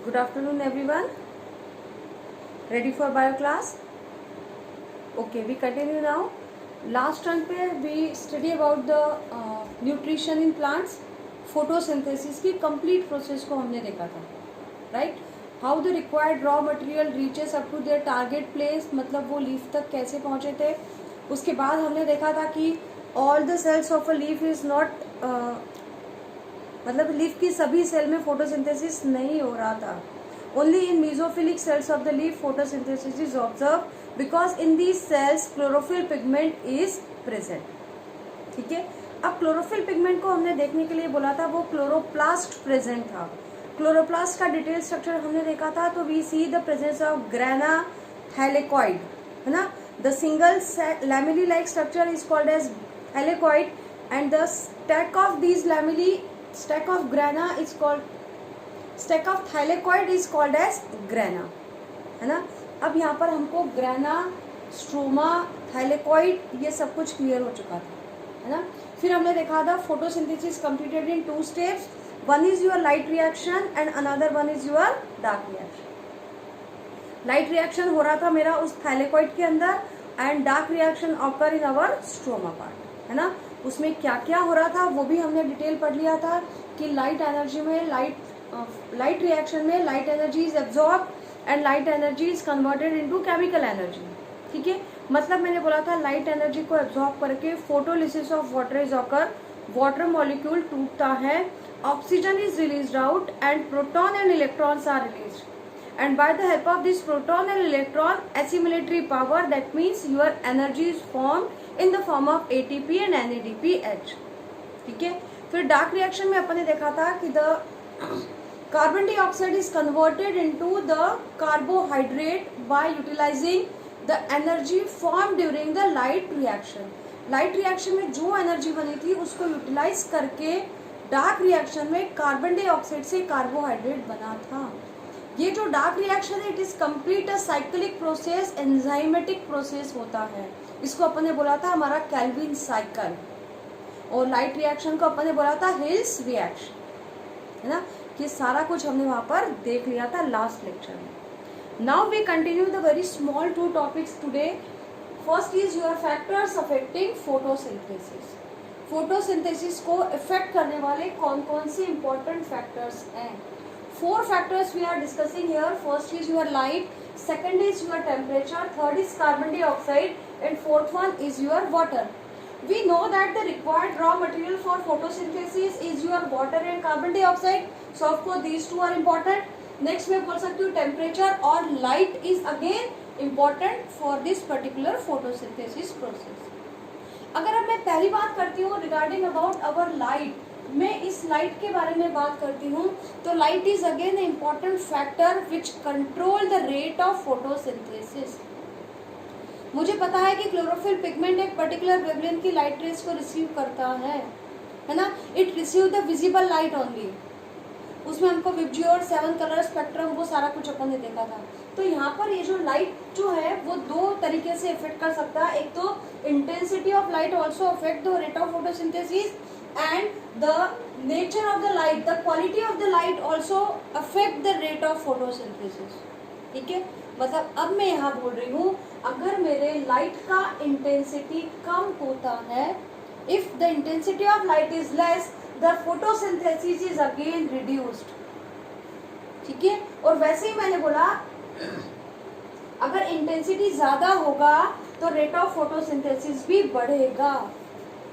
Good afternoon, everyone. Ready for bio class? Okay, we continue now. Last time पे we study about the nutrition in plants, photosynthesis की complete process को हमने देखा था, right? How the required raw material reaches up to their target place, मतलब वो leaf तक कैसे पहुँचे थे. उसके बाद हमने देखा था कि all the cells of a leaf is not मतलब लीफ की सभी सेल में फोटोसिंथेसिस नहीं हो रहा था. Only in mesophilic cells of the leaf photosynthesis is observe because in these cells chlorophyll pigment is present. ठीक है, अब क्लोरोफिल पिगमेंट को हमने देखने के लिए बोला था, वो क्लोरोप्लास्ट प्रेजेंट था. क्लोरोप्लास्ट का डिटेल स्ट्रक्चर हमने देखा था. तो we see the presence of grana thylakoid, है ना. The single lamellae like structure is called as thylakoid and the stack of these lamellae stack of grana is called stack of thylakoid is called as grana, है ना. अब यहाँ पर हमको grana, stroma, thylakoid ये सब कुछ क्लियर हो चुका था, है ना. फिर हमने देखा था photosynthesis completed in 2 steps. One is your light reaction and another one is your dark reaction. Light reaction हो रहा था मेरा उस थाइलेकॉइड के अंदर and dark reaction occur in our stroma part, है ना. उसमें क्या क्या हो रहा था वो भी हमने डिटेल पढ़ लिया था कि लाइट एनर्जी में लाइट रिएक्शन में light energy is absorb and light energy is converted into chemical energy. ठीक है, मतलब मैंने बोला था लाइट एनर्जी को एब्जॉर्ब करके photolysis of water is occur, water molecule टूटता है, oxygen is released out and proton and electrons are released. And by the help of this proton and electron assimilatory power, that means your energy is formed in the form of ATP and NADPH. ठीक है, फिर dark reaction में अपन ने देखा था कि the carbon dioxide is converted into the carbohydrate by utilising the energy form during the light reaction. Light reaction में जो एनर्जी बनी थी उसको यूटिलाइज करके डार्क रिएक्शन में कार्बन डाइऑक्साइड से कार्बोहाइड्रेट बना था. ये जो डार्क रिएक्शन है it is complete a cyclic process, enzymatic process होता है. इसको अपन ने बोला था हमारा कैल्विन साइकिल. और लाइट रिएक्शन को अपन ने बोला था हिल्स रिएक्शन, है ना. ये सारा कुछ हमने वहां पर देख लिया था लास्ट लेक्चर में. Now we continue the very small 2 topics today. First is your factors affecting photosynthesis. Photosynthesis को इफेक्ट करने वाले कौन कौन से इंपॉर्टेंट फैक्टर्स हैं. 4 factors we are discussing here. First is your light, second is your temperature, third is carbon dioxide, and fourth one is your water. We know that the required raw material for photosynthesis is your water and carbon dioxide. So of course these two are important. Next मैं बोल सकती हूँ temperature और light is again important for this particular photosynthesis process. अगर अब मैं पहली बात करती हूँ regarding about our light, मैं इस लाइट के बारे में बात करती हूँ तो light is again A important factor which control the rate of photosynthesis. मुझे पता है कि क्लोरोफिल पिगमेंट एक पर्टिकुलर वेवलेंथ की लाइट रेज को रिसीव करता है ना. It receive the visible light only. उसमें हमको विबज्योर 7 कलर स्पेक्ट्रम वो सारा कुछ अपन ने देखा था. तो यहाँ पर ये जो लाइट जो है वो 2 तरीके से इफेक्ट कर सकता है. एक तो intensity of light also affect the rate of photosynthesis and the nature of the light, the quality of the light also affect the rate of photosynthesis. ठीक है, मतलब अब मैं यहाँ बोल रही हूँ अगर मेरे लाइट का इंटेंसिटी कम होता है, if the intensity of light is less, the photosynthesis is again reduced. ठीक है, और वैसे ही मैंने बोला अगर इंटेंसिटी ज्यादा होगा तो रेट ऑफ फोटोसिंथेसिस भी बढ़ेगा.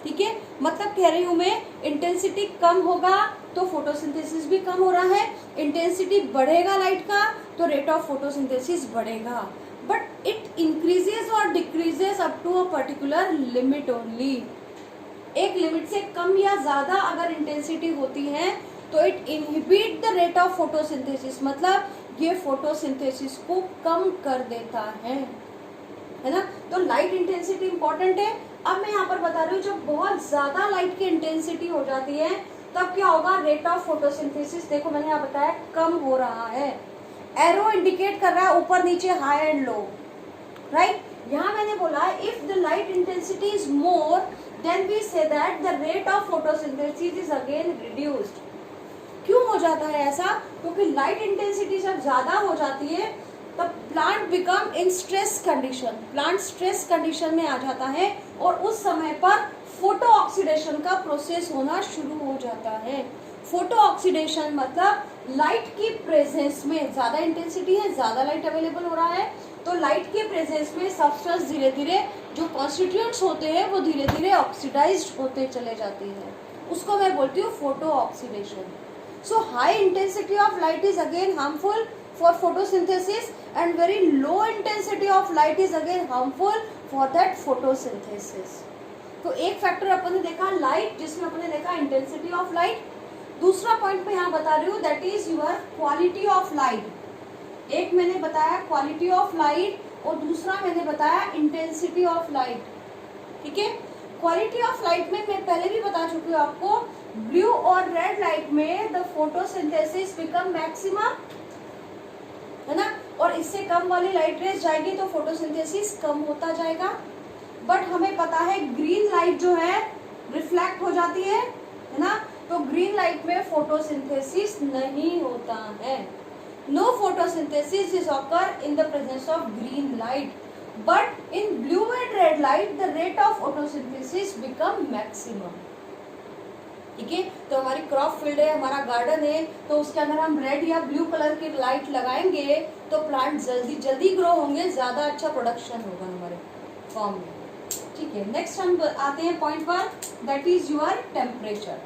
ठीक है, मतलब कह रही हूं मैं इंटेंसिटी कम होगा तो फोटोसिंथेसिस भी कम हो रहा है, इंटेंसिटी बढ़ेगा लाइट का तो रेट ऑफ फोटोसिंथेसिस बढ़ेगा. बट इट इंक्रीजेस और decreases up to a particular limit only. एक लिमिट से कम या ज्यादा अगर इंटेंसिटी होती है तो it inhibit the rate of photosynthesis, मतलब ये फोटोसिंथेसिस को कम कर देता है ना. तो लाइट इंटेंसिटी इंपॉर्टेंट है. अब मैं यहाँ पर बता रही हूँ जब बहुत ज्यादा लाइट की इंटेंसिटी हो जाती है तब क्या होगा, रेट ऑफ फोटोसिंथेसिस देखो मैंने यहाँ बताया कम हो रहा है. एरो इंडिकेट कर रहा है ऊपर नीचे, हाई एंड लो, राइट. यहाँ मैंने बोला if the light intensity is more then we say that the rate of photosynthesis is again reduced. क्यों हो जाता है ऐसा? क्योंकि लाइट इंटेंसिटी जब ज्यादा हो जाती है तब plant become in stress condition, plant stress condition में आ जाता है और उस समय पर फोटो ऑक्सीडेशन का प्रोसेस होना शुरू हो जाता है। फोटो ऑक्सीडेशन मतलब लाइट की प्रेजेंस में, ज्यादा इंटेंसिटी है, ज्यादा लाइट अवेलेबल हो रहा है, तो लाइट के प्रेजेंस में सब्सटेंस धीरे धीरे जो कॉन्स्टिट्यूएंट्स होते हैं वो धीरे धीरे ऑक्सीडाइज्ड होते चले जाते हैं, उसको मैं बोलती हूँ photo oxidation. So high intensity of light is again harmful for photosynthesis and very low intensity of light is again harmful for that photosynthesis. तो एक फैक्टर अपन ने देखा लाइट, जिसमें अपन ने देखा इंटेंसिटी ऑफ लाइट। दूसरा पॉइंट मैं यहाँ बता रही हूँ that is your quality of light. एक मैंने बताया क्वालिटी ऑफ लाइट और दूसरा मैंने बताया इंटेंसिटी ऑफ लाइट। ठीक है, क्वालिटी ऑफ लाइट में मैं पहले भी बता चुकी हूँ आपको, ब्लू और रेड लाइट में द फोटोसिंथेसिस बिकम मैक्सिमम, है ना, और इससे कम वाली लाइट रेज जाएगी तो फोटोसिंथेसिस कम होता जाएगा। बट हमें पता है ग्रीन लाइट जो है रिफ्लेक्ट हो जाती है ना, तो ग्रीन लाइट में फोटोसिंथेसिस नहीं होता है। No photosynthesis is occur in the presence of green light, but in blue and red light the rate of photosynthesis become maximum. ठीक है, तो हमारी क्रॉप फील्ड है, हमारा गार्डन है, तो उसके अंदर हम रेड या ब्लू कलर की लाइट लगाएंगे तो प्लांट जल्दी जल्दी ग्रो होंगे, ज्यादा अच्छा प्रोडक्शन होगा हमारे फॉर्म में। ठीक है, नेक्स्ट हम आते हैं पॉइंट पर, दैट इज योर टेम्परेचर,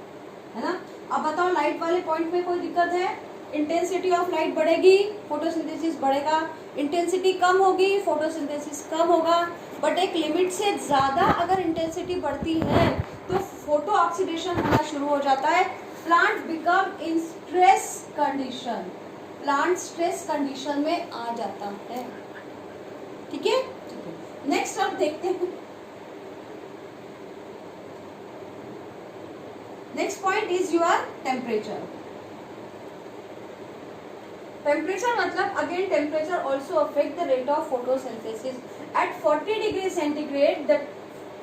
है ना। अब बताओ लाइट वाले पॉइंट में कोई दिक्कत है? इंटेंसिटी ऑफ लाइट बढ़ेगी, फोटोसिंथेसिस बढ़ेगा, इंटेंसिटी कम होगी, फोटोसिंथेसिस कम होगा, बट एक लिमिट से ज्यादा अगर इंटेंसिटी बढ़ती है तो फोटो ऑक्सीडेशन होना शुरू हो जाता है, plant become in stress condition, plant stress condition में आ जाता है। ठीक है, नेक्स्ट अब देखते हैं, next point is your temperature. Temperature मतलब again temperature also affect the rate of photosynthesis. At 40 degree centigrade the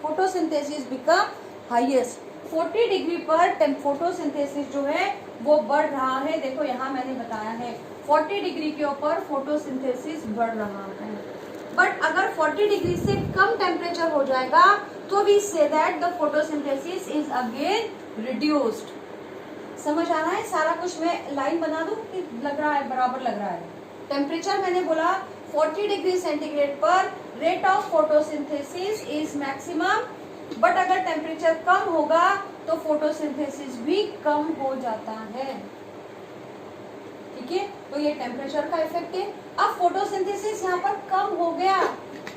photosynthesis become highest. 40 degree पर फोटोसिंथेसिस जो है वो बढ़ रहा है। देखो यहाँ मैंने बताया है 40 डिग्री के ऊपर फोटोसिंथेसिस बढ़ रहा है। बट अगर 40 डिग्री से कम टेम्परेचर हो जाएगा तो we say that the photosynthesis is again reduced. समझ आ रहा है सारा कुछ? मैं लाइन बना दूं कि लग रहा है बराबर लग रहा है? टेम्परेचर मैंने बोला 40 डिग्री सेंटीग्रेड पर rate of photosynthesis is maximum, but अगर टेम्परेचर कम होगा तो फोटोसिंथेसिस भी कम हो जाता है। ठीक है, तो ये टेम्परेचर का इफेक्ट है। अब फोटोसिंथेसिस यहाँ पर कम हो गया,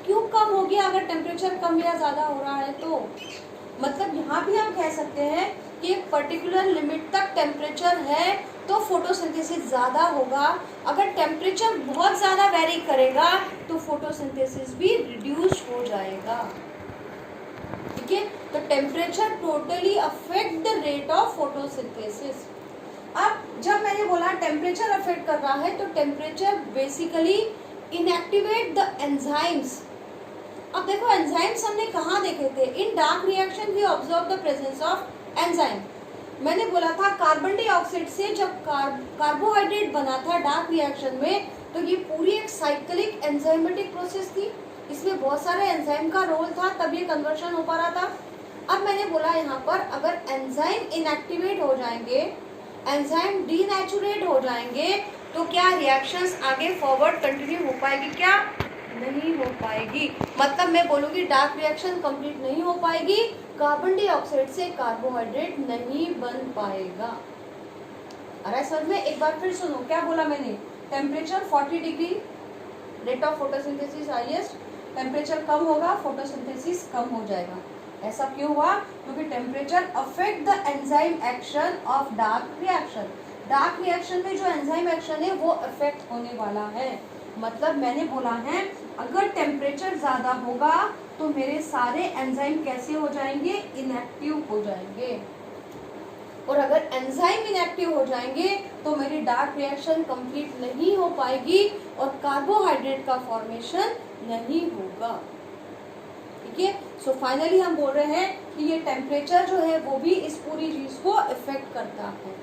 क्यों कम हो गया? अगर टेम्परेचर कम या ज्यादा हो रहा है तो मतलब यहाँ भी हम कह सकते हैं कि एक पर्टिकुलर लिमिट तक टेम्परेचर है तो फोटोसिंथेसिस ज्यादा होगा, अगर टेम्परेचर बहुत ज्यादा वेरी करेगा तो फोटोसिंथेसिस भी रिड्यूस हो जाएगा। ठीक है, तो temperature totally affect the rate of photosynthesis. अब जब मैंने बोला टेम्परेचर अफेक्ट कर रहा है तो temperature basically inactivate the enzymes. अब देखो एंजाइम्स हमने कहाँ देखे थे? In dark reaction we observe the presence of enzyme. मैंने बोला था कार्बन डाइऑक्साइड से जब कार्बोहाइड्रेट बना था डार्क रिएक्शन में तो ये पूरी एक साइक्लिक एंजाइमेटिक प्रोसेस थी, इसमें बहुत सारे एंजाइम का रोल था तब ये कन्वर्शन हो पा रहा था। अब मैंने बोला यहाँ पर अगर एंजाइम इनएक्टिवेट हो जाएंगे, एंजाइम डीनेचुरेट हो जाएंगे तो क्या रिएक्शंस आगे फॉरवर्ड कंटिन्यू हो पाएगी? क्या नहीं हो पाएगी। मतलब मैं बोलूँगी डार्क रिएक्शन कंप्लीट नहीं हो पाएगी, कार्बन डाइऑक्साइड से कार्बोहाइड्रेट नहीं बन पाएगा। अरे सर में एक बार फिर सुनो, क्या बोला मैंने? Temperature 40 degree, rate of photosynthesis highest, temperature कम होगा फोटोसिंथेसिस कम हो जाएगा। ऐसा क्यों हुआ? क्योंकि temperature affect the enzyme action of dark reaction. Dark reaction में जो एंजाइम एक्शन है वो अफेक्ट होने वाला है। मतलब मैंने बोला है अगर टेम्परेचर ज्यादा होगा तो मेरे सारे एंजाइम कैसे हो जाएंगे? इनएक्टिव हो जाएंगे। और अगर एंजाइम इनएक्टिव हो जाएंगे तो मेरी डार्क रिएक्शन कंप्लीट नहीं हो पाएगी और कार्बोहाइड्रेट का फॉर्मेशन नहीं होगा। ठीक है, सो फाइनली हम बोल रहे हैं कि ये टेम्परेचर जो है वो भी इस पूरी चीज को इफेक्ट करता है।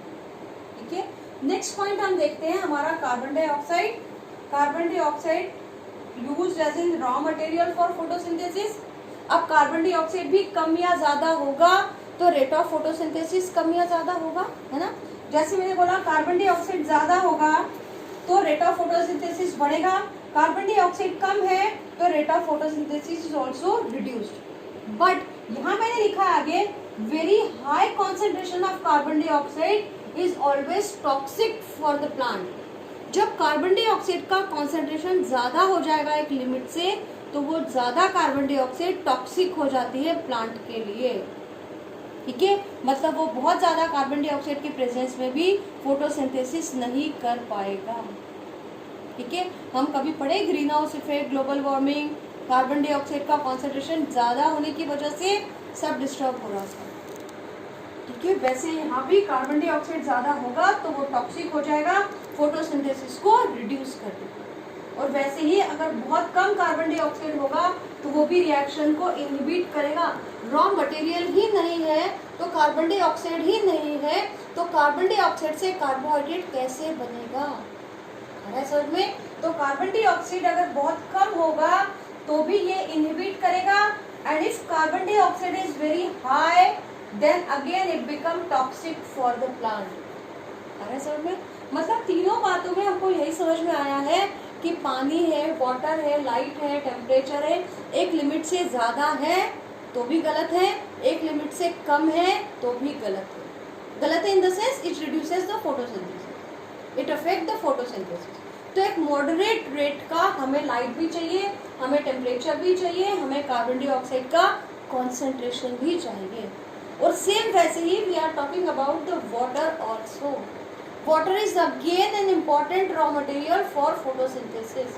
ठीक है, नेक्स्ट पॉइंट हम देखते हैं हमारा carbon dioxide. Carbon dioxide used as in raw material for photosynthesis. अब कार्बन डाइऑक्साइड भी कम या ज्यादा होगा तो रेट ऑफ फोटोसिंथेसिस कम या ज्यादा होगा, है ना। जैसे मैंने बोला कार्बन डाइऑक्साइड ज्यादा होगा तो रेट ऑफ फोटोसिंथेसिस बढ़ेगा, कार्बन डाइऑक्साइड कम है तो rate of photosynthesis is also reduced. But यहाँ मैंने लिखा है आगे, very high concentration of carbon dioxide is always toxic for the plant. जब कार्बन डाइऑक्साइड का कॉन्सेंट्रेशन ज्यादा हो जाएगा एक लिमिट से तो वो ज्यादा कार्बन डाइऑक्साइड टॉक्सिक हो जाती है प्लांट के लिए, ठीक है। मतलब वो बहुत ज्यादा कार्बन डाइऑक्साइड के प्रेजेंस में भी फोटोसिंथेसिस नहीं कर पाएगा, ठीक है। हम कभी पढ़े green house effect, global warming, carbon dioxide का कॉन्सेंट्रेशन ज्यादा होने की वजह से सब डिस्टर्ब हो रहा था, ठीक है। वैसे यहाँ भी कार्बन डाइऑक्साइड ज्यादा होगा तो वो टॉक्सिक हो जाएगा, फोटोसिंथेसिस को रिड्यूस कर देगा। और वैसे ही अगर बहुत कम कार्बन डाइऑक्साइड होगा तो वो भी रिएक्शन को इनहिबिट करेगा। रॉ मटेरियल ही नहीं है तो कार्बन डाइऑक्साइड ही नहीं है तो कार्बन डाइऑक्साइड से कार्बोहाइड्रेट कैसे बनेगा, है समझ में। तो कार्बन डाइऑक्साइड अगर बहुत कम होगा तो भी ये इनहिबिट करेगा, and if carbon dioxide is very high then again it become toxic for the plant, है समझ में। मतलब तीनों बातों में हमको यही समझ में आया है कि पानी है, वाटर है, लाइट है, टेम्परेचर है, एक लिमिट से ज्यादा है तो भी गलत है, एक लिमिट से कम है तो भी गलत है। गलत है in the sense it reduces the photosynthesis, it affect the photosynthesis. तो एक मॉडरेट रेट का हमें लाइट भी चाहिए, हमें टेम्परेचर भी चाहिए, हमें कार्बन डाइऑक्साइड का कॉन्सेंट्रेशन भी चाहिए। और सेम वैसे ही we are talking about the water also. Water is again an important raw material for photosynthesis,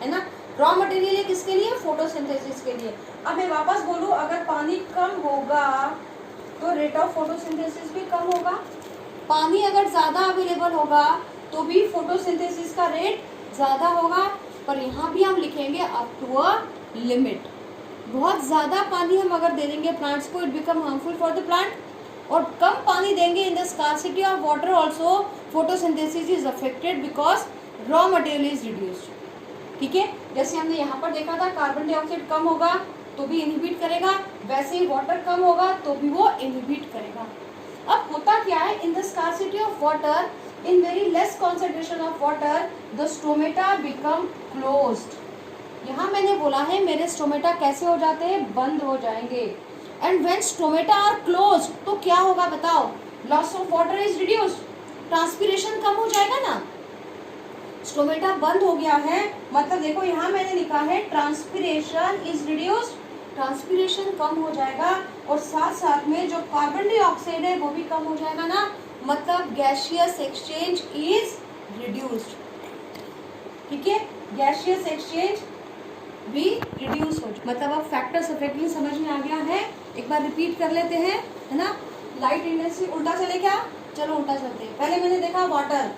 है ना। रॉ मटेरियल है किसके लिए, फोटोसिंथेसिस के लिए। अब मैं वापस बोलूं, अगर पानी कम होगा तो रेट ऑफ फोटोसिंथेसिस भी कम होगा, पानी अगर ज्यादा अवेलेबल होगा तो भी फोटोसिंथेसिस का रेट ज्यादा होगा। पर यहाँ भी हम लिखेंगे अप टू अ लिमिट। बहुत ज्यादा पानी हम अगर दे देंगे प्लांट्स को, it become harmful for the plant. और कम पानी देंगे इन the scarcity of water also photosynthesis is affected because raw material is reduced, ठीक है। जैसे हमने यहाँ पर देखा था कार्बन डाइऑक्साइड कम होगा तो भी इनहिबिट करेगा, वैसे ही वाटर कम होगा तो भी वो इनहिबिट करेगा। अब होता क्या है, इन the scarcity of water, in very less concentration of water the stomata become closed. यहाँ मैंने बोला है मेरे स्टोमेटा कैसे हो जाते हैं, बंद हो जाएंगे। And when stomata are close तो क्या होगा बताओ, loss of water is reduced, transpiration कम हो जाएगा ना। स्टोमेटा बंद हो गया है मतलब देखो यहाँ मैंने लिखा है ट्रांसपिरेशन इज रिड्यूस्ड, ट्रांसपिरेशन कम हो जाएगा और साथ साथ में जो कार्बन डाइऑक्साइड है वो भी कम हो जाएगा ना, मतलब गैसियस एक्सचेंज इज रिड्यूस्ड, ठीक है। गैसियस एक्सचेंज भी रिड्यूस हो जाए, मतलब अब फैक्टर्स इफेक्टिव समझ में आ गया है। एक बार रिपीट कर लेते हैं, है ना। लाइट इंटेंसिटी उल्टा चले क्या, चलो उल्टा चलते हैं। पहले मैंने देखा वाटर,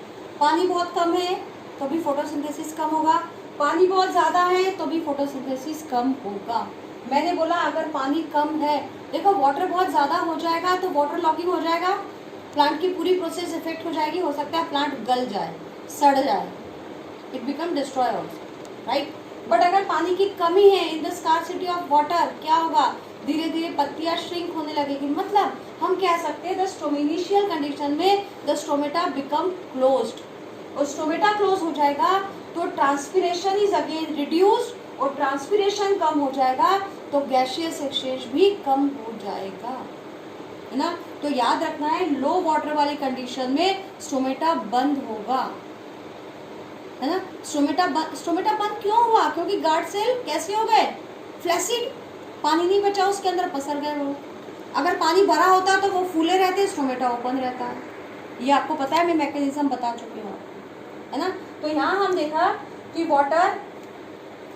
पानी बहुत कम है तो भी फोटोसिंथेसिस कम होगा, पानी बहुत ज्यादा है तो भी फोटोसिंथेसिस कम होगा। मैंने बोला अगर पानी कम है, देखो वाटर बहुत ज्यादा हो जाएगा तो वाटर लॉकिंग हो जाएगा, प्लांट की पूरी प्रोसेस इफेक्ट हो जाएगी, हो सकता है प्लांट गल जाए, सड़ जाए, it become destroy also, right. But अगर पानी की कमी है इन द स्कार्सिटी ऑफ वाटर, क्या होगा, धीरे धीरे पत्तियां श्रिंक होने लगेगी। मतलब हम कह सकते हैं द इनिशियल कंडीशन में द स्टोमेटा बिकम क्लोज्ड, और स्टोमेटा क्लोज हो जाएगा तो ट्रांसपिरेशन इज अगेन रिड्यूस्ड, और ट्रांसपिरेशन कम हो जाएगा तो गैसियस एक्सचेंज भी कम हो जाएगा, है ना। तो याद रखना है लो वाटर वाली कंडीशन में स्टोमेटा बंद होगा, है ना। स्टोमेटा बंद क्यों हुआ, क्योंकि गार्ड सेल कैसे हो गए, फ्लैसिड, पानी नहीं बचा उसके अंदर, पसर गए वो। अगर पानी भरा होता तो वो फूले रहते, स्टोमेटा ओपन रहता है। ये आपको पता है, मैं मैकेनिज्म बता चुकी हूँ, है ना। तो यहाँ हम देखा कि वाटर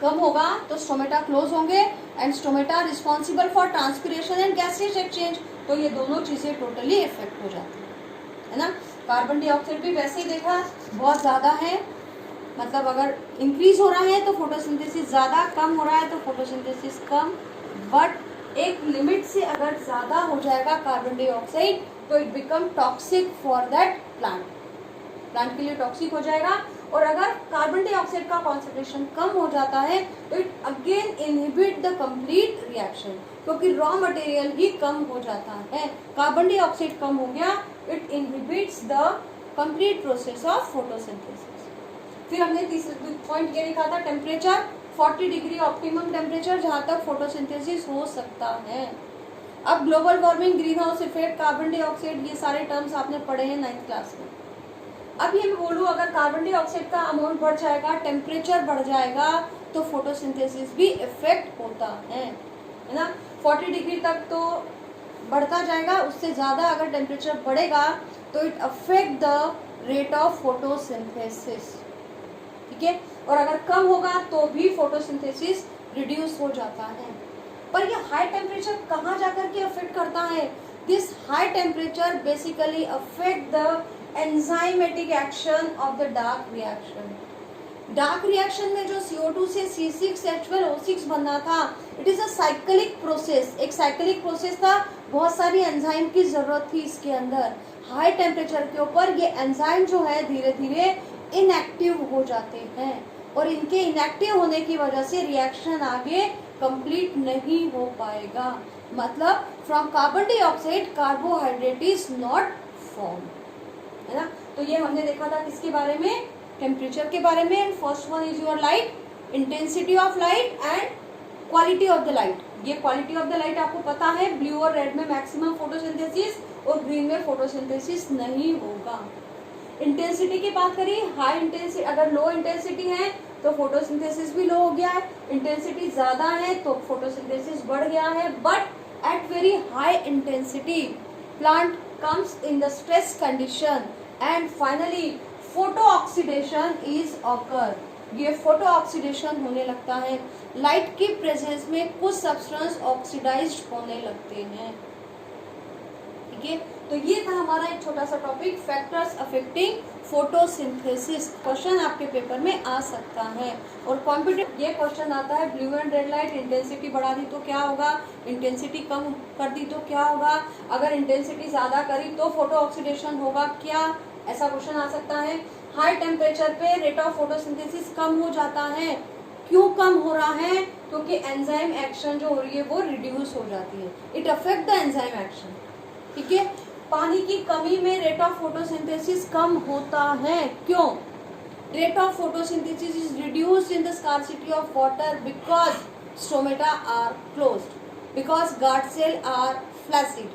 कम होगा तो स्टोमेटा क्लोज होंगे, and stomata responsible for transpiration and gaseous exchange, तो ये दोनों चीजें टोटली इफेक्ट हो जाती है ना। कार्बन डाइऑक्साइड भी वैसे ही देखा बहुत ज्यादा है, मतलब अगर इंक्रीज हो रहा है तो फोटोसिंथेसिस ज्यादा, कम हो रहा है तो फोटोसिंथेसिस कम। बट एक लिमिट से अगर ज्यादा हो जाएगा कार्बन डाइऑक्साइड तो it become toxic for that plant, plant के लिए टॉक्सिक हो जाएगा। और अगर कार्बन डाइऑक्साइड का कॉन्सेंट्रेशन कम हो जाता है तो it again inhibit the complete reaction, क्योंकि रॉ मटेरियल ही कम हो जाता है, कार्बन डाइऑक्साइड कम हो गया, it inhibits the complete process of photosynthesis. फिर हमने तीसरा पॉइंट ये लिखा था टेम्परेचर, 40 डिग्री ऑप्टिमम टेम्परेचर जहां तक फोटोसिंथेसिस हो सकता है। अब global warming, green house effect, carbon dioxide, ये सारे टर्म्स आपने पढ़े हैं 9th क्लास में। अब ये मैं बोलूँ अगर कार्बन डाइऑक्साइड का अमाउंट बढ़ जाएगा, टेम्परेचर बढ़ जाएगा, तो फोटोसिंथेसिस भी इफेक्ट होता है ना। 40 डिग्री तक तो बढ़ता जाएगा, उससे ज्यादा अगर टेम्परेचर बढ़ेगा तो it affect the rate of photosynthesis, ठीक है। और अगर कम होगा तो भी फोटोसिंथेसिस रिड्यूस हो जाता है। पर ये हाई टेम्परेचर कहाँ जाकर के अफेक्ट करता है? This high temperature basically affect the enzymatic action of the dark reaction. Dark reaction में जो CO2 से C6H12O6 बनना था, it is a cyclic process, एक साइक्लिक प्रोसेस था, बहुत सारी एंजाइम की जरूरत थी इसके अंदर। हाई टेम्परेचर के ऊपर ये एंजाइम जो है धीरे धीरे इनएक्टिव हो जाते हैं और इनके इनएक्टिव होने की वजह से रिएक्शन आगे कंप्लीट नहीं हो पाएगा। मतलब from carbon dioxide carbohydrate is not form, है ना। तो ये हमने देखा था किसके बारे में? टेम्परेचर के बारे में। And first one is your light, intensity of light and quality of the light. ये क्वालिटी ऑफ द लाइट आपको पता है, ब्लू और रेड में मैक्सिमम फोटोसिंथेसिस और ग्रीन में फोटोसिंथेसिस नहीं होगा। इंटेंसिटी की बात करें, हाई इंटेंसिटी, अगर लो इंटेंसिटी है तो फोटोसिंथेसिस भी लो हो गया है, इंटेंसिटी ज्यादा है तो फोटोसिंथेसिस बढ़ गया है। But at very high intensity plant comes in the stress condition and finally photo oxidation is occur। ये फोटो ऑक्सीडेशन होने लगता है, लाइट की प्रेजेंस में कुछ सब्सटेंस ऑक्सीडाइज्ड होने लगते हैं, ठीक है। तो ये था हमारा एक छोटा सा topic, factors affecting photosynthesis. Question आपके पेपर में आ सकता है। और कॉम्पिटेटिव ये क्वेश्चन आता है, blue and red light intensity बढ़ा दी तो क्या होगा, इंटेंसिटी कम कर दी तो क्या होगा, अगर इंटेंसिटी ज्यादा करी तो फोटो ऑक्सीडेशन होगा क्या, ऐसा क्वेश्चन आ सकता है। हाई टेम्परेचर पे रेट ऑफ फोटोसिंथेसिस कम हो जाता है, क्यों कम हो रहा है? क्योंकि एंजाइम एक्शन जो हो रही है वो रिड्यूस हो जाती है, it affect the enzyme action, ठीक है। पानी की कमी में रेट ऑफ फोटोसिंथेसिस कम होता है, क्यों? Rate of photosynthesis is reduced in the scarcity of water because stomata are closed, because guard cell are flaccid.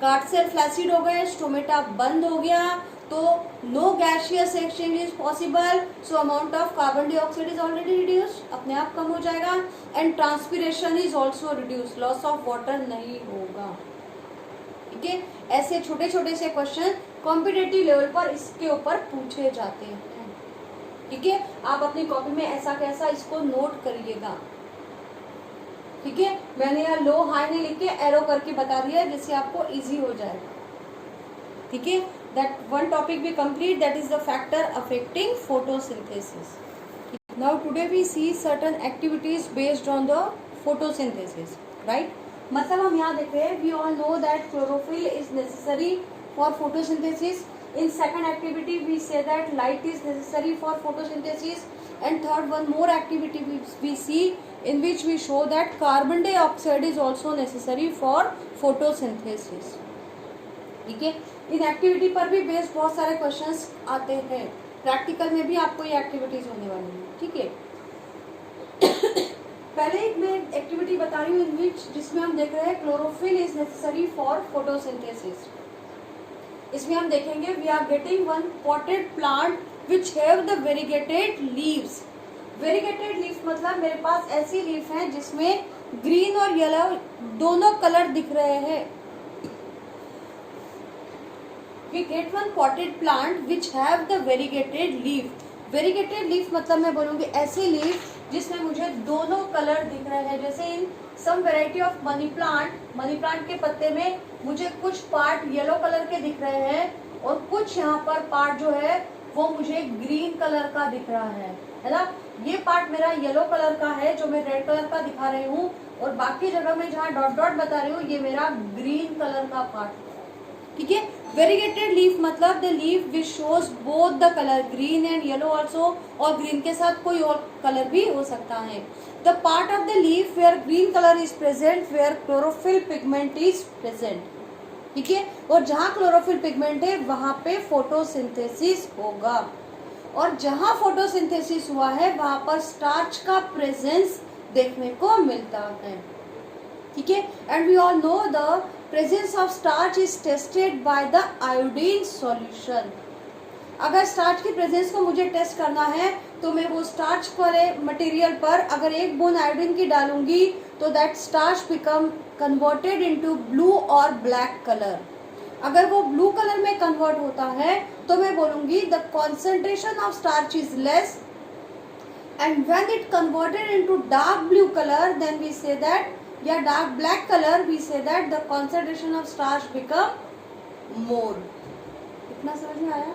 Guard cell flaccid हो गए, स्टोमेटा बंद हो गया, तो no gaseous exchange is possible, so amount of carbon dioxide is already reduced, अपने आप कम हो जाएगा। And transpiration is also reduced, loss of water नहीं होगा, ठीक है। ऐसे छोटे छोटे से क्वेश्चन कॉम्पिटिटिव लेवल पर इसके ऊपर पूछे जाते हैं, ठीक है। आप अपनी कॉपी में ऐसा कैसा इसको नोट करिएगा, ठीक है। मैंने यहाँ लो हाई नहीं लिख के एरो करके बता दिया जिससे आपको इजी हो जाएगा, ठीक है। दैट वन टॉपिक भी complete, that is the factor affecting photosynthesis. Now today we see certain activities based on the photosynthesis, right. मतलब हम यहाँ देख रहे हैं, we all know that chlorophyll is necessary for photosynthesis. In second activity we say that light is necessary for photosynthesis, and third one more activity we see in which we show that carbon dioxide is also necessary for photosynthesis, ठीक है। In activity पर भी based बहुत सारे questions आते हैं, practical में भी आपको ये एक्टिविटीज होने वाली है, ठीक है। पहले मैं एक्टिविटी बता रही हूँ इन विच, जिसमें हम देख रहे हैं chlorophyll is necessary for photosynthesis. इसमें हम देखेंगे we are getting one potted plant which have the variegated leaves. Variegated leaf मतलब मेरे पास ऐसी लीफ है जिसमें ग्रीन और येलो दोनों कलर दिख रहे हैं। We get one potted plant which have the variegated leaf. Variegated leaf मतलब मैं बोलूंगी ऐसी लीफ जिसमें मुझे दोनों कलर दिख रहे हैं। जैसे इन some variety of money plant के पत्ते में मुझे कुछ पार्ट येलो कलर के दिख रहे हैं और कुछ यहाँ पर पार्ट जो है वो मुझे ग्रीन कलर का दिख रहा है ना। ये पार्ट मेरा येलो कलर का है जो मैं रेड कलर का दिखा रही हूँ, और बाकी जगह में जहाँ डॉट डॉट बता रही हूँ ये मेरा ग्रीन कलर का पार्ट है। ठीक है। वेरीगेटेड लीफ मतलब the leaf which shows both the colour green and yellow also, और ग्रीन के साथ कोई और कलर भी हो सकता है। The part of the leaf where green colour is present where chlorophyll pigment is present, ठीक है। और जहाँ क्लोरोफिल पिगमेंट है वहां पे फोटोसिंथेसिस होगा, और जहाँ फोटोसिंथेसिस हुआ है वहां पर स्टार्च का प्रेजेंस देखने को मिलता है, ठीक है। And we all know the presence of starch is tested by the iodine solution. अगर स्टार्च की प्रेजेंस को मुझे टेस्ट करना है तो मैं वो स्टार्च वाले मटेरियल पर अगर एक बूंद आयोडीन की डालूंगी तो that starch become converted into blue और ब्लैक कलर। अगर वो ब्लू कलर में कन्वर्ट होता है तो मैं बोलूंगी the concentration of starch is less, and when it converted into dark blue colour then we say that, या dark black colour we say that the concentration of starch become more. इतना समझ में आया?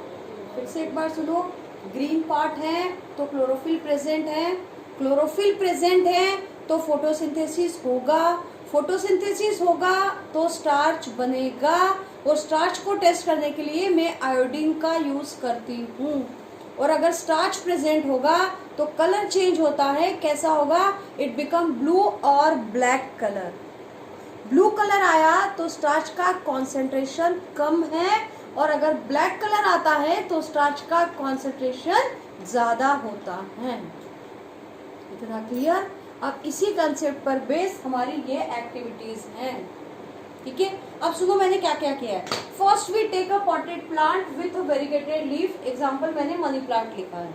फिर से एक बार सुनो। ग्रीन पार्ट है तो क्लोरोफिल प्रेजेंट है, क्लोरोफिल प्रेजेंट है तो फोटोसिंथेसिस होगा, फोटोसिंथेसिस होगा तो स्टार्च बनेगा, और स्टार्च को टेस्ट करने के लिए मैं आयोडीन का यूज करती हूँ। और अगर स्टार्च प्रेजेंट होगा तो कलर चेंज होता है, कैसा होगा? इट बिकम ब्लू और ब्लैक कलर। ब्लू कलर आया तो स्टार्च का कॉन्सेंट्रेशन कम है, और अगर ब्लैक कलर आता है तो स्टार्च का कॉन्सेंट्रेशन ज्यादा होता है। इतना क्लियर? अब इसी कंसेप्ट पर बेस हमारी ये एक्टिविटीज हैं, ठीक है। अब सुनो मैंने क्या क्या किया है। First we take a potted plant with variegated leaf, example मैंने मनी प्लांट लिखा है,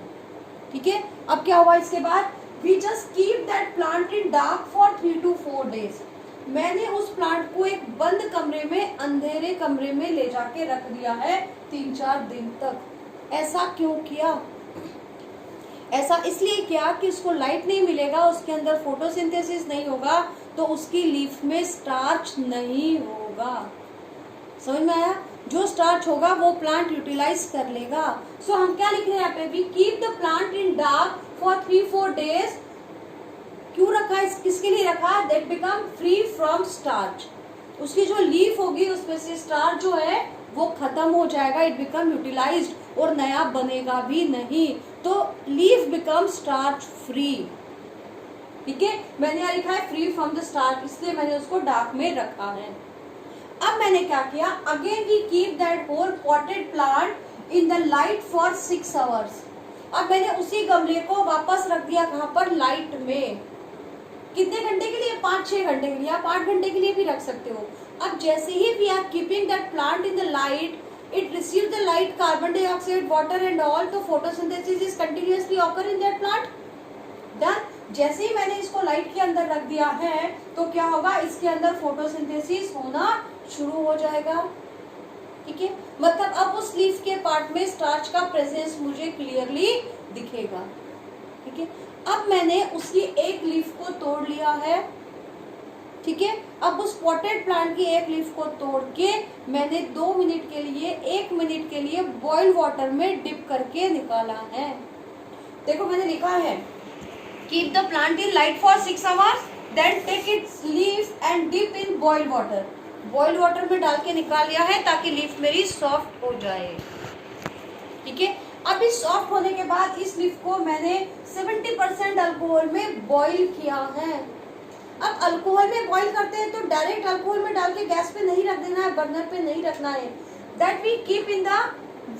ठीक है। अब क्या हुआ इसके बाद? We just keep that plant in dark for 3 to 4 days। मैंने उस प्लांट को एक बंद कमरे में, अंधेरे कमरे में ले जाके रख दिया है 3-4 दिन तक। ऐसा क्यों किया? ऐसा इसलिए किया कि उसको लाइट नहीं मिलेगा, उसके अंदर फोटोसिंथेसिस नहीं होगा तो उसकी लीफ में स्टार्च नहीं होगा। समझ में आया? जो स्टार्च होगा वो प्लांट यूटिलाइज कर लेगा। सो हम क्या लिख रहे हैं यहाँ पे? We keep the plant in dark for 3-4 days। क्यों रखा? किसके लिए रखा? That become free from starch. उसकी जो लीफ होगी उसमें से स्टार्च जो है वो खत्म हो जाएगा, इट बिकम यूटिलाइज्ड, और नया बनेगा भी नहीं, तो लीफ बिकम स्टार्च फ्री, ठीक है। मैंने यहाँ लिखा है फ्री फ्रॉम द स्टार्च, इसलिए मैंने उसको डार्क में रखा है। अब मैंने क्या किया? Again we keep that whole potted plant in the light for 6 hours। अब मैंने उसी गमले को वापस रख दिया कहाँ पर? लाइट में। कितने घंटे के लिए? 5-6 घंटे के लिए, आप 8 घंटे के लिए भी रख सकते हो। अब जैसे ही we are keeping that plant in the light, it receive the light, carbon dioxide, water and all, तो photosynthesis is continuously occur in that plant. Done. जैसे ही मैंने इसको लाइट के अंदर रख दिया है तो क्या होगा? इसके अंदर फोटोसिंथेसिस होना शुरू हो जाएगा, ठीक है। मतलब अब उस लीफ के पार्ट में स्टार्च का प्रेजेंस मुझे क्लियरली दिखेगा, ठीक है। अब मैंने उसकी एक लीफ को तोड़ लिया है, ठीक है। अब उस पॉटेड प्लांट की एक लीफ को तोड़ के मैंने 2 मिनट के लिए, 1 मिनट के लिए बॉइल वाटर में डिप करके निकाला है। देखो मैंने लिखा है keep the plant in light for 6 hours, then take its leaf and dip in boil water. Boil water में डाल के निकाल लिया है ताकि लीफ मेरी सॉफ्ट हो जाए, ठीक है। अब इस सॉफ्ट होने के बाद इस लीफ को मैंने 70% अल्कोहल में बॉईल किया है। अब अल्कोहल में बॉईल करते हैं तो डायरेक्ट अल्कोहल में डाल के गैस पे नहीं रख देना है, बर्नर पे नहीं रखना है। That we keep in the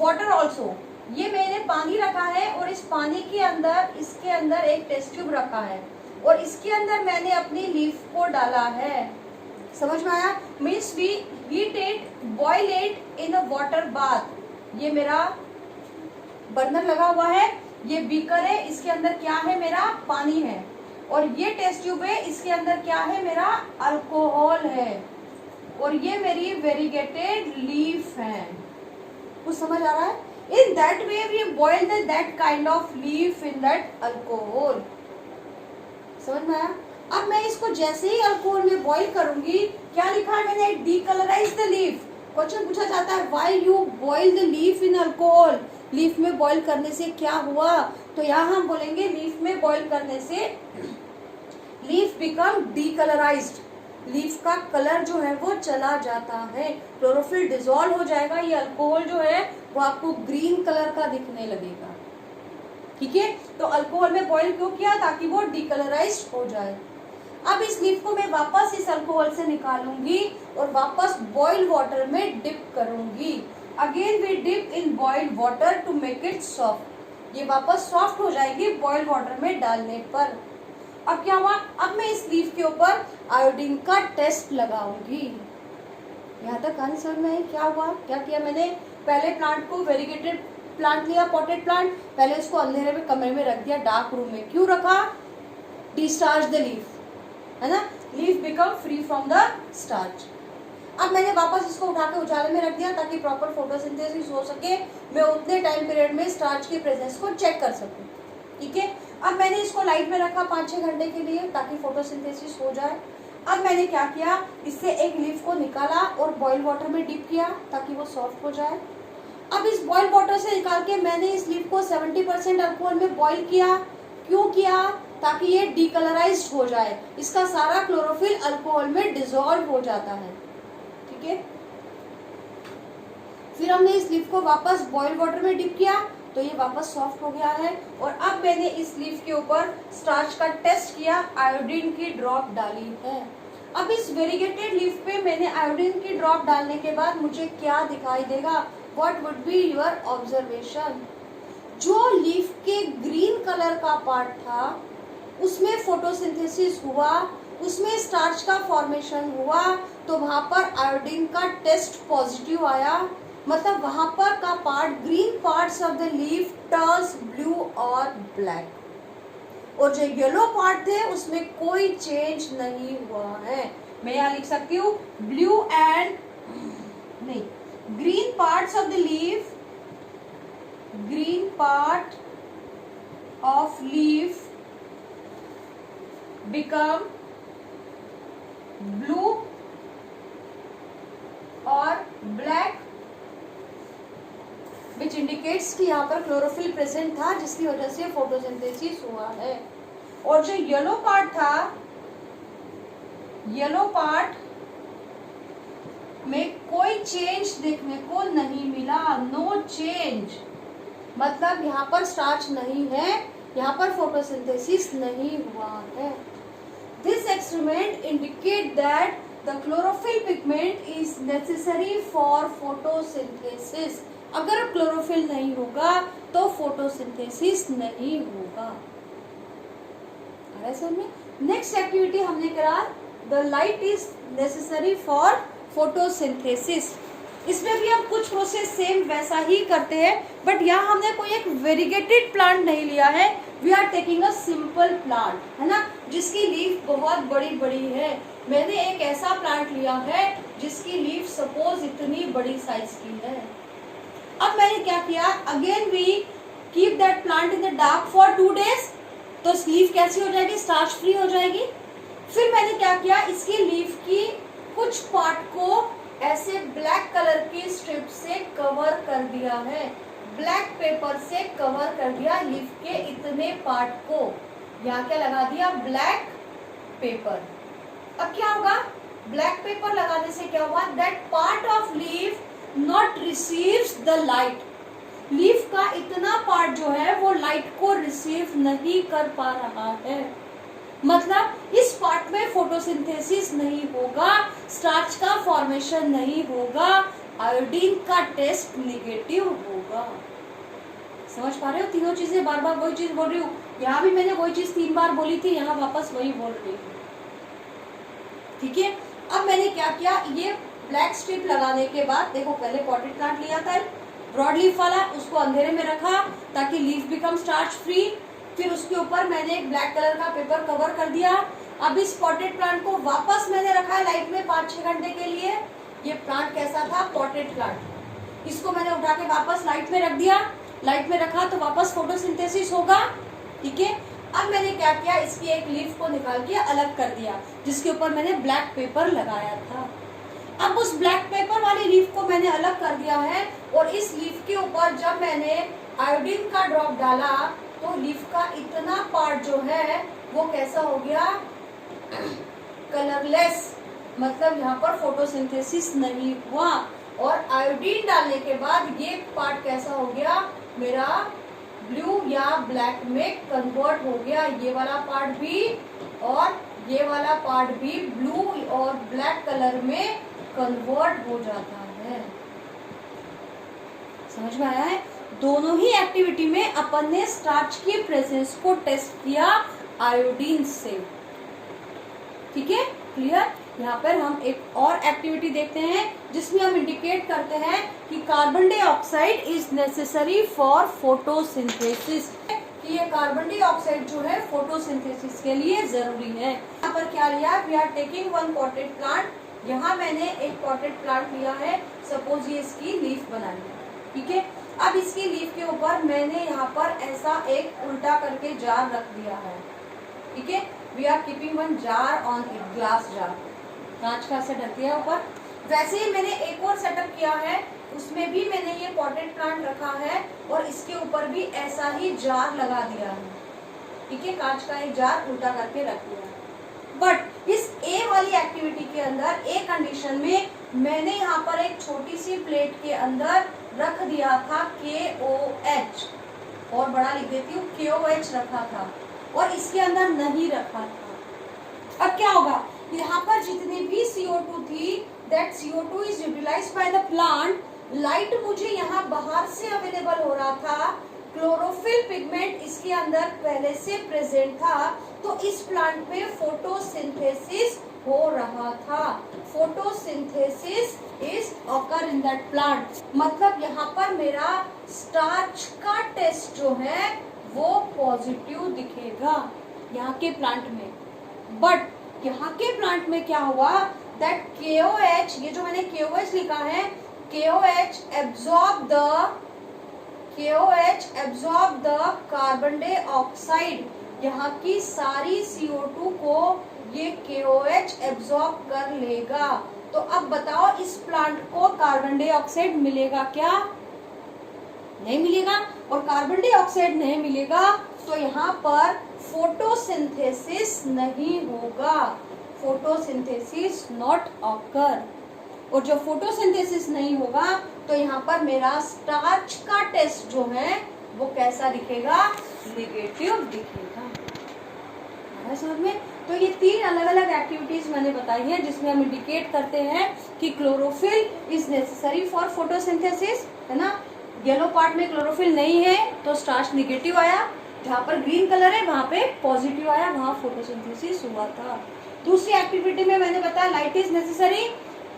water also. ये मैंने पानी रखा है और इस पानी के अंदर, इसके अंदर एक टेस्ट ट्यूब रखा है और इसके अंदर मैंने अपनी लीफ को डाला है। समझ में आया? Means we heat it, boil it in a water bath. ये मेरा बर्नर लगा हुआ है, ये बीकर है, इसके अंदर क्या है? मेरा पानी है। और ये टेस्ट ट्यूब है, इसके अंदर क्या है? मेरा अल्कोहल है। और ये मेरी वेरीगेटेड लीफ है। कुछ समझ आ रहा है? In that way we boil that kind of leaf in that alcohol. समझ में आया? अब मैं इसको जैसे ही अल्कोहल में बॉइल करूंगी, क्या लिखा है मैंने? Decolourise the leaf. क्वेश्चन पूछा जाता है why you boil the leaf in alcohol. Leaf में बॉईल करने से क्या हुआ? तो यहाँ हम बोलेंगे लीफ में बॉईल करने से लीफ बिकम डीकलराइज्ड। लीफ का कलर जो है वो चला जाता है, क्लोरोफिल डिसॉल्व हो जाएगा, ये अल्कोहल जो है वो आपको ग्रीन कलर का दिखने लगेगा। ठीक है, तो अल्कोहल में बॉईल क्यों किया? ताकि वो डिकलराइज हो जाए। अब इस लीफ को मैं वापस इस अल्कोहल से निकालूंगी और वापस बॉइल्ड वाटर में डिप करूंगी। Again we dip in boiled water to make it soft. ये वापस सॉफ्ट हो जाएगी बॉइल्ड वाटर में डालने पर। अब क्या हुआ? अब मैं इस लीफ के ऊपर आयोडीन का टेस्ट लगाऊंगी। यहाँ तक कहानी समझ में आई? क्या हुआ, क्या किया मैंने? पहले प्लांट को, वेरीगेटेड प्लांट लिया, पॉटेड प्लांट, पहले इसको अंधेरे में कमरे में रख दिया, डार्क रूम में। क्यों रखा? डिस्चार्ज द लीफ, है ना, leaf become free from the starch. अब मैंने वापस इसको उठा के उजाले में रख दिया ताकि प्रॉपर फोटोसिंथेसिस हो सके, मैं उतने टाइम पीरियड में स्टार्च की प्रेजेंस को चेक कर सकूं। ठीक है, अब मैंने इसको लाइट में रखा 5-6 घंटे के लिए ताकि फोटोसिंथेसिस हो जाए। अब मैंने क्या किया, इससे एक लीफ को निकाला और बॉइल्ड वाटर में डिप किया ताकि वो सॉफ्ट हो जाए। अब इस बॉइल्ड वाटर से निकाल के मैंने इस लीफ को 70% अल्कोहल में बॉइल किया। क्यों किया? ताकि ये डिकलराइज हो जाए, इसका सारा क्लोरोफिल अल्कोहल में डिसॉल्व हो जाता है। ठीक है, फिर हमने इस लीफ को वापस बॉइल्ड वाटर में डिप किया तो ये वापस सॉफ्ट हो गया है। और अब मैंने इस लीफ के ऊपर स्टार्च का टेस्ट किया, आयोडीन की ड्रॉप डाली है। अब इस वेरीगेटेड लीफ पे मैंने आयोडीन की ड्रॉप डालने के बाद मुझे क्या दिखाई देगा? What would be your observation? जो लीफ के ग्रीन कलर का पार्ट था उसमें फोटोसिंथेसिस हुआ, उसमें स्टार्च का फॉर्मेशन हुआ, तो वहां पर आयोडीन का टेस्ट पॉजिटिव आया। मतलब वहां पर का part, green parts of the leaf turns blue और ब्लैक, और जो येलो पार्ट थे उसमें कोई चेंज नहीं हुआ है। मैं यहाँ लिख सकती हूँ ब्लू एंड नहीं, green parts of the leaf, green part of leaf become blue और black, which indicates कि यहाँ पर क्लोरोफिल प्रेजेंट था जिसकी वजह से फोटोसिंथेसिस हुआ है। और जो येलो पार्ट था, येलो पार्ट में कोई चेंज देखने को नहीं मिला, नो चेंज। मतलब यहाँ पर स्टार्च नहीं है, यहाँ पर फोटोसिंथेसिस नहीं हुआ है। This experiment indicate that the chlorophyll pigment is necessary for photosynthesis. अगर क्लोरोफिल नहीं होगा तो फोटोसिंथेसिस नहीं होगा। नेक्स्ट एक्टिविटी हमने करा, the light is necessary for photosynthesis. इसमें भी हम कुछ प्रोसेस सेम वैसा ही करते हैं, बट यहाँ हमने कोई एक वेरीगेटेड प्लांट नहीं लिया है, we are taking a simple plant, है ना, जिसकी लीफ बहुत बड़ी बड़ी है। मैंने एक ऐसा प्लांट लिया है जिसकी लीफ सपोज इतनी बड़ी साइज की है। अब मैंने क्या किया, again we keep that plant in the dark for 2 days, तो लीफ कैसी हो जाएगी? स्टार्च फ्री हो जाएगी। फिर मैंने क्या किया, इसकी लीफ की कुछ पार्ट को ऐसे ब्लैक कलर की स्ट्रिप से कवर कर दिया है, ब्लैक पेपर से कवर कर दिया लीफ के इतने पार्ट को। यहाँ क्या लगा दिया? Black pepper. अब क्या होगा? ब्लैक पेपर लगाने से क्या हुआ? That part of leaf not receives the light. Leaf का इतना पार्ट जो है वो लाइट को रिसीव नहीं कर पा रहा है। मतलब इस पार्ट में फोटोसिंथेसिस नहीं होगा, स्टार्च का फॉर्मेशन नहीं होगा, आयोडीन का टेस्ट नेगेटिव होगा। समझ पा रहे हो? तीनों चीजें बार बार वही चीज बोल रही हूँ। यहाँ भी मैंने वही चीज 3 बार बोली थी, यहाँ वापस वही बोल रही हूँ। ठीक है, अब मैंने क्या किया, ये ब्लैक स्ट्रिप लगाने के बाद देखो, पहले पॉटेड प्लांट लिया था ब्रॉड लीफ वाला, उसको अंधेरे में रखा ताकि लीफ बिकम स्टार्च फ्री। फिर उसके ऊपर मैंने एक ब्लैक कलर का पेपर कवर कर दिया। अब इस पॉटेड प्लांट को वापस मैंने रखा है लाइट में 5-6 घंटे के लिए। ये प्लांट कैसा था? Potted plant. इसको मैंने उठा के वापस लाइट में रख दिया, लाइट में रखा तो वापस फोटोसिंथेसिस होगा। ठीक है, अब मैंने क्या किया, इसकी एक लीफ को निकाल के अलग कर दिया जिसके ऊपर मैंने ब्लैक पेपर लगाया था। अब उस ब्लैक पेपर वाली लीफ को मैंने अलग कर दिया है, और इस लीफ के ऊपर जब मैंने आयोडीन का ड्रॉप डाला तो लीफ का इतना पार्ट जो है वो कैसा हो गया? कलरलेस, मतलब यहाँ पर फोटोसिंथेसिस नहीं हुआ। और आयोडीन डालने के बाद ये पार्ट कैसा हो गया, मेरा ब्लू या ब्लैक में कन्वर्ट हो गया। ये वाला पार्ट भी और ये वाला पार्ट भी ब्लू और ब्लैक कलर में कन्वर्ट हो जाता है। समझ में आया है? दोनों ही एक्टिविटी में अपन ने स्टार्च की प्रेजेंस को टेस्ट किया आयोडीन से। ठीक है, क्लियर? यहाँ पर हम एक और एक्टिविटी देखते हैं जिसमें हम इंडिकेट करते हैं कि carbon dioxide is necessary for photosynthesis, कि ये कार्बन डाइऑक्साइड जो है फोटोसिंथेसिस के लिए जरूरी है। यहाँ पर क्या लिया, we are taking one potted plant. यहाँ मैंने एक पॉटेड प्लांट लिया है, सपोज ये इसकी लीफ बनानी है। ठीक है, अब इसकी लीफ के ऊपर मैंने यहाँ पर ऐसा एक उल्टा करके जार रख दिया है। ठीक है, we are keeping one jar on it, glass jar, कांच का ऐसा ढक दिया ऊपर। वैसे ही मैंने एक और सेटअप किया है, उसमें भी मैंने ये पॉटेड प्लांट रखा है और इसके ऊपर भी ऐसा ही जार लगा दिया है। ठीक है, कांच का एक जार उल्टा करके रख दिया है। बट इस ए वाली एक्टिविटी के अंदर ए कंडीशन में मैंने यहाँ पर एक छोटी सी प्लेट के अंदर रख दिया था KOH, और बड़ा लिख देती हूँ, KOH रखा था और इसके अंदर नहीं रखा था। अब क्या होगा, यहाँ पर जितनी भी CO2 थी, that CO2 is utilized by the plant, light मुझे यहाँ बाहर से अवेलेबल हो रहा था, क्लोरोफिल पिगमेंट इसके अंदर पहले से प्रेजेंट था, तो इस प्लांट में फोटोसिंथेसिस हो रहा था। Photosynthesis is occur in that plant. मतलब यहाँ पर मेरा स्टार्च का टेस्ट जो है वो पॉजिटिव दिखेगा यहाँ के प्लांट में। बट यहाँ के प्लांट में क्या हुआ, दैट KOH, ये जो मैंने KOH लिखा है, KOH absorb the carbon dioxide, यहाँ की सारी CO2 को ये KOH एब्जॉर्ब कर लेगा। तो अब बताओ इस प्लांट को कार्बन डाइऑक्साइड मिलेगा क्या? नहीं मिलेगा। और कार्बन डाइऑक्साइड नहीं मिलेगा तो यहाँ पर फोटोसिंथेसिस नहीं होगा, फोटोसिंथेसिस नॉट ऑकर। और जब फोटोसिंथेसिस नहीं होगा तो यहाँ पर मेरा स्टार्च का टेस्ट जो है वो कैसा दिखेगा, नेगेटिव दिखेगा। समझ में? तो ये तीन अलग अलग एक्टिविटीज मैंने बताई हैं जिसमें हम इंडिकेट करते हैं कि chlorophyll is necessary for photosynthesis, है ना। येलो पार्ट में क्लोरोफिल नहीं है तो स्टार्च नेगेटिव आया, जहाँ पर ग्रीन कलर है वहाँ पे पॉजिटिव आया, वहाँ फोटोसिंथेसिस हुआ था। दूसरी एक्टिविटी में मैंने बताया लाइट इज नेसेसरी,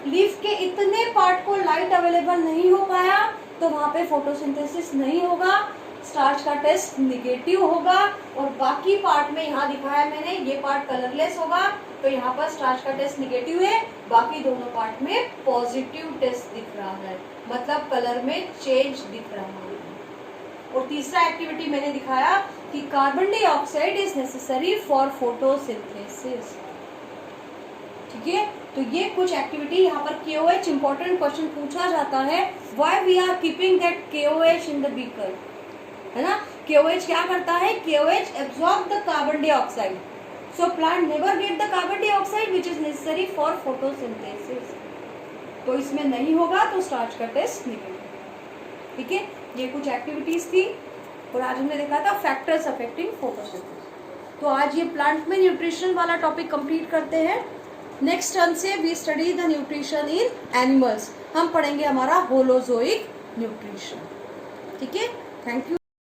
लीफ के इतने पार्ट को लाइट अवेलेबल नहीं हो पाया तो वहाँ पे फोटोसिंथेसिस नहीं होगा, स्टार्च का टेस्ट निगेटिव होगा। और बाकी पार्ट में यहाँ दिखाया मैंने, ये पार्ट कलरलेस होगा तो यहाँ पर स्टार्च का टेस्ट निगेटिव है, बाकी दोनों पार्ट में पॉजिटिव टेस्ट दिख रहा है, मतलब कलर में चेंज दिख रहा है। और तीसरा एक्टिविटी मैंने दिखाया कि carbon dioxide is necessary for photosynthesis. ठीक है, तो ये कुछ एक्टिविटी यहाँ पर KOH इंपॉर्टेंट क्वेश्चन पूछा जाता है, why we are keeping that KOH in the beaker, है ना। KOH क्या करता है, KOH absorb the carbon dioxide, so plant never get the carbon dioxide which is necessary for photosynthesis. तो इसमें नहीं होगा तो स्टार्च का टेस्ट निकलेगा। ठीक है, ये कुछ एक्टिविटीज थी और आज हमने देखा था फैक्टर्स अफेक्टिंग फोटोसिंथेसिस। तो आज ये प्लांट में न्यूट्रिशन वाला टॉपिक कंप्लीट करते हैं। नेक्स्ट टर्म से we study the nutrition in animals, हम पढ़ेंगे हमारा होलोजोइक न्यूट्रिशन। ठीक है, थैंक यू।